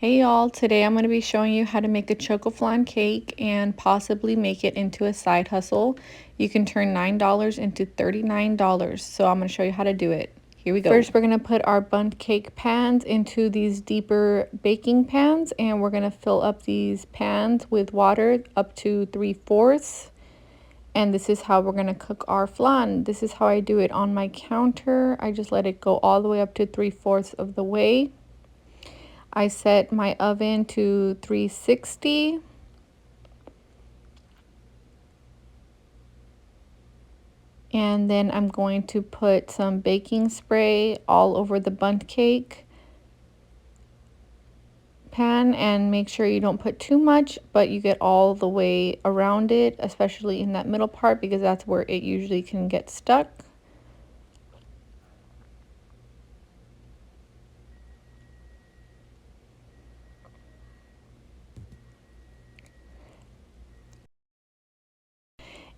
Hey y'all, today I'm going to be showing you how to make a Chocoflan cake and possibly make it into a side hustle. You can turn $9 into $39, so I'm going to show you how to do it. Here we go. First, we're going to put our bundt cake pans into these deeper baking pans, and we're going to fill up these pans with water up to 3/4. And this is how we're going to cook our flan. This is how I do it on my counter. I just let it go all the way up to 3/4 of the way. I set my oven to 360. And then I'm going to put some baking spray all over the bundt cake pan, and make sure you don't put too much, but you get all the way around it, especially in that middle part because that's where it usually can get stuck.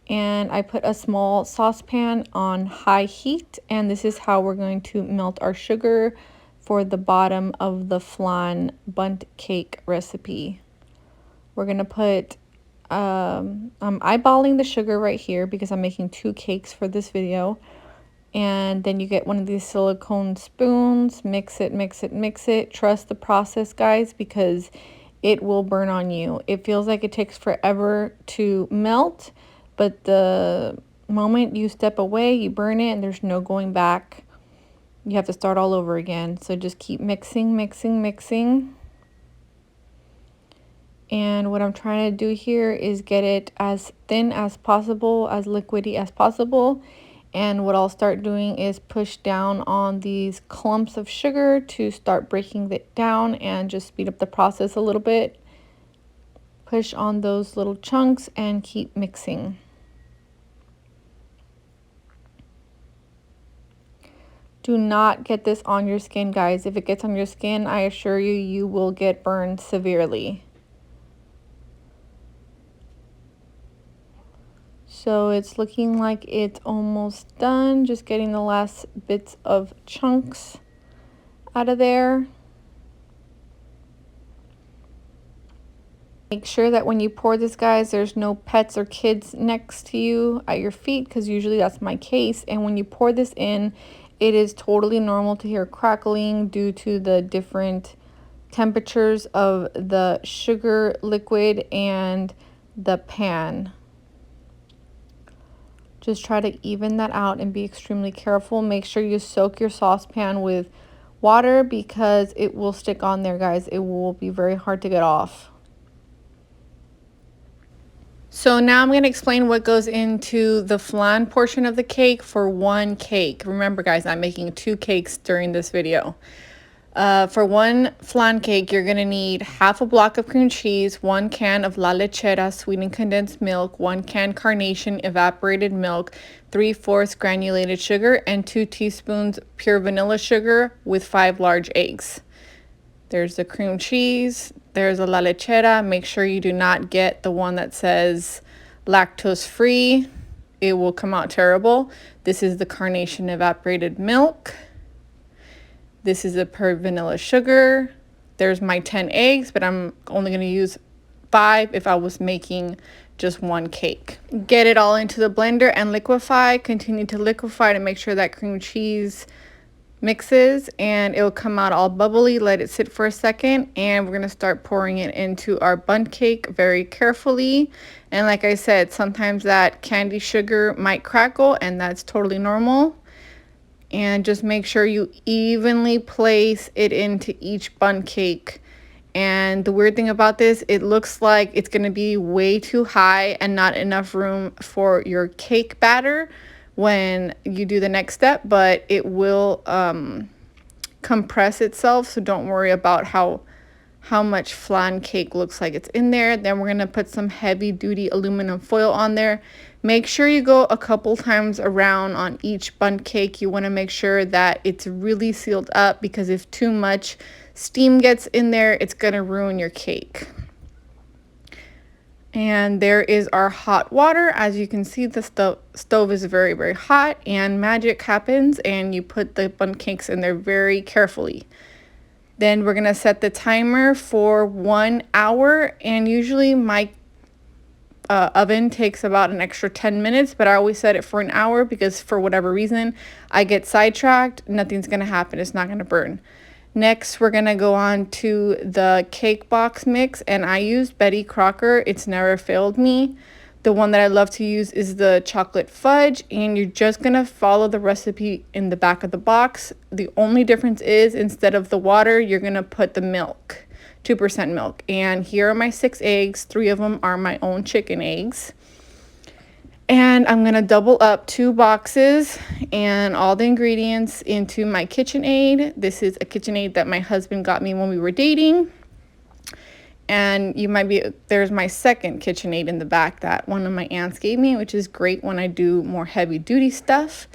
And I put a small saucepan on high heat, and this is how we're going to melt our sugar for the bottom of the flan bundt cake recipe. We're gonna put, I'm eyeballing the sugar right here because I'm making 2 cakes for this video. And then you get one of these silicone spoons, mix it, mix it, mix it. Trust the process, guys, because it will burn on you. It feels like it takes forever to melt, but the moment you step away, you burn it and there's no going back. You have to start all over again. So just keep mixing, mixing, mixing. And what I'm trying to do here is get it as thin as possible, as liquidy as possible. And what I'll start doing is push down on these clumps of sugar to start breaking it down and just speed up the process a little bit. Push on those little chunks and keep mixing. Do not get this on your skin, guys. If it gets on your skin, I assure you, you will get burned severely. So it's looking like it's almost done. Just getting the last bits of chunks out of there. Make sure that when you pour this, guys, there's no pets or kids next to you at your feet, because usually that's my case. And when you pour this in, it is totally normal to hear crackling due to the different temperatures of the sugar liquid and the pan. Just try to even that out and be extremely careful. Make sure you soak your saucepan with water because it will stick on there, guys. It will be very hard to get off. So now I'm going to explain what goes into the flan portion of the cake for one cake. Remember, guys, I'm making 2 cakes during this video. For one flan cake, you're going to need half a block of cream cheese, 1 can of la lechera sweetened condensed milk, 1 can carnation evaporated milk, 3/4 granulated sugar, and 2 teaspoons pure vanilla sugar with 5 large eggs. There's the cream cheese. There's a la lechera. Make sure you do not get the one that says lactose free. It will come out terrible. This is the carnation evaporated milk. This is the pure vanilla sugar. There's my 10 eggs, but I'm only going to use 5 if I was making just 1 cake. Get it all into the blender and liquefy. Continue to liquefy to make sure that cream cheese mixes and it'll come out all bubbly. Let it sit for a second, and we're going to start pouring it into our bundt cake very carefully. And like I said, sometimes that candy sugar might crackle, and that's totally normal. And just make sure you evenly place it into each bundt cake. And the weird thing about this, it looks like it's going to be way too high and not enough room for your cake batter when you do the next step, but it will compress itself, so don't worry about how much flan cake looks like it's in there. Then we're going to put some heavy duty aluminum foil on there. Make sure you go a couple times around on each bundt cake. You want to make sure that it's really sealed up, because if too much steam gets in there, it's going to ruin your cake. And there is our hot water. As you can see, the stove is very, very hot, and magic happens, and you put the bundt cakes in there very carefully. Then we're gonna set the timer for 1 hour, and usually my oven takes about an extra 10 minutes, but I always set it for an hour because for whatever reason I get sidetracked. Nothing's gonna happen, it's not gonna burn. Next, we're gonna go on to the cake box mix, and I used Betty Crocker. It's never failed me. The one that I love to use is the chocolate fudge, and you're just gonna follow the recipe in the back of the box. The only difference is instead of the water, you're gonna put the milk, 2% milk. And here are my 6 eggs. 3 of them are my own chicken eggs. And I'm gonna double up 2 boxes and all the ingredients into my KitchenAid. This is a KitchenAid that my husband got me when we were dating. And there's my second KitchenAid in the back that one of my aunts gave me, which is great when I do more heavy duty stuff.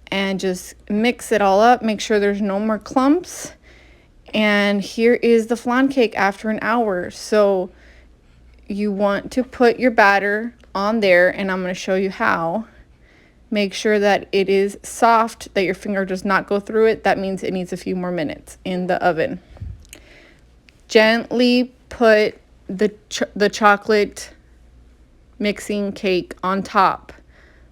And just mix it all up, make sure there's no more clumps. And here is the flan cake after an hour. So you want to put your batter on there, and I'm going to show you how. Make sure that it is soft, that your finger does not go through it. That means it needs a few more minutes in the oven. Gently put the chocolate mixing cake on top,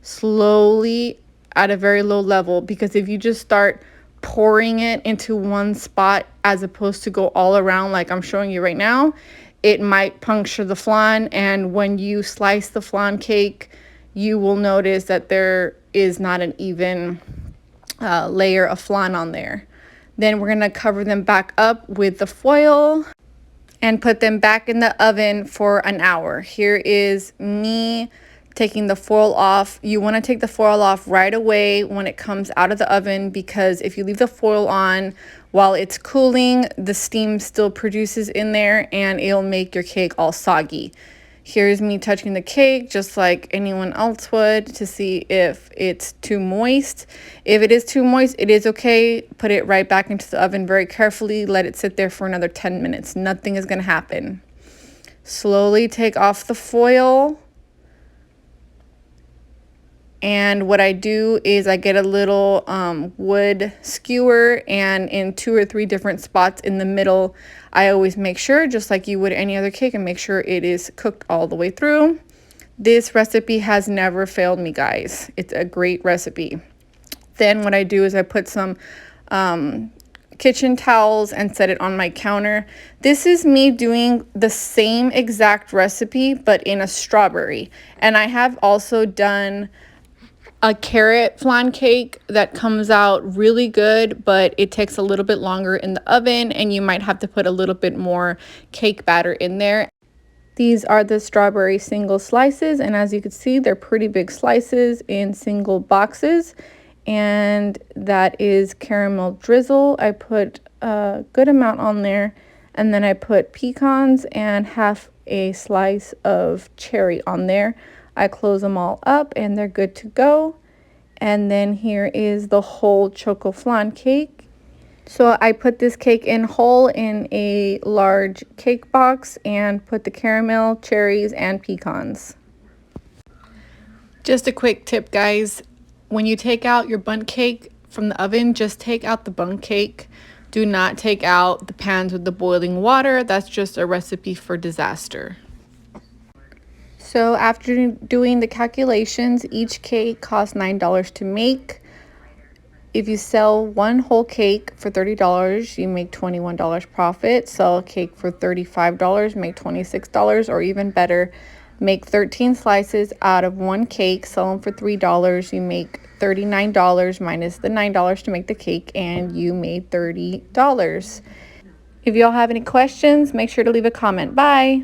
slowly at a very low level, because if you just start pouring it into one spot as opposed to go all around like I'm showing you right now, it might puncture the flan. And when you slice the flan cake, you will notice that there is not an even layer of flan on there. Then we're gonna cover them back up with the foil and put them back in the oven for an hour. Here is me taking the foil off. You want to take the foil off right away when it comes out of the oven, because if you leave the foil on while it's cooling, the steam still produces in there and it'll make your cake all soggy. Here's me touching the cake just like anyone else would to see if it's too moist. If it is too moist, it is okay. Put it right back into the oven very carefully. Let it sit there for another 10 minutes. Nothing is going to happen. Slowly take off the foil. And what I do is I get a little wood skewer, and in 2 or 3 different spots in the middle, I always make sure, just like you would any other cake, and make sure it is cooked all the way through. This recipe has never failed me, guys. It's a great recipe. Then what I do is I put some kitchen towels and set it on my counter. This is me doing the same exact recipe, but in a strawberry. And I have also done a carrot flan cake that comes out really good, but it takes a little bit longer in the oven, and you might have to put a little bit more cake batter in there. These are the strawberry single slices, and as you can see, they're pretty big slices in single boxes. And that is caramel drizzle. I put a good amount on there, and then I put pecans and half a slice of cherry on there. I close them all up and they're good to go. And then here is the whole Chocoflan cake. So I put this cake in whole in a large cake box and put the caramel, cherries, and pecans. Just a quick tip, guys. When you take out your bundt cake from the oven, just take out the bundt cake. Do not take out the pans with the boiling water. That's just a recipe for disaster. So after doing the calculations, each cake costs $9 to make. If you sell one whole cake for $30, you make $21 profit. Sell a cake for $35, make $26, or even better, make 13 slices out of one cake, sell them for $3, you make $39 minus the $9 to make the cake, and you made $30. If y'all have any questions, make sure to leave a comment. Bye!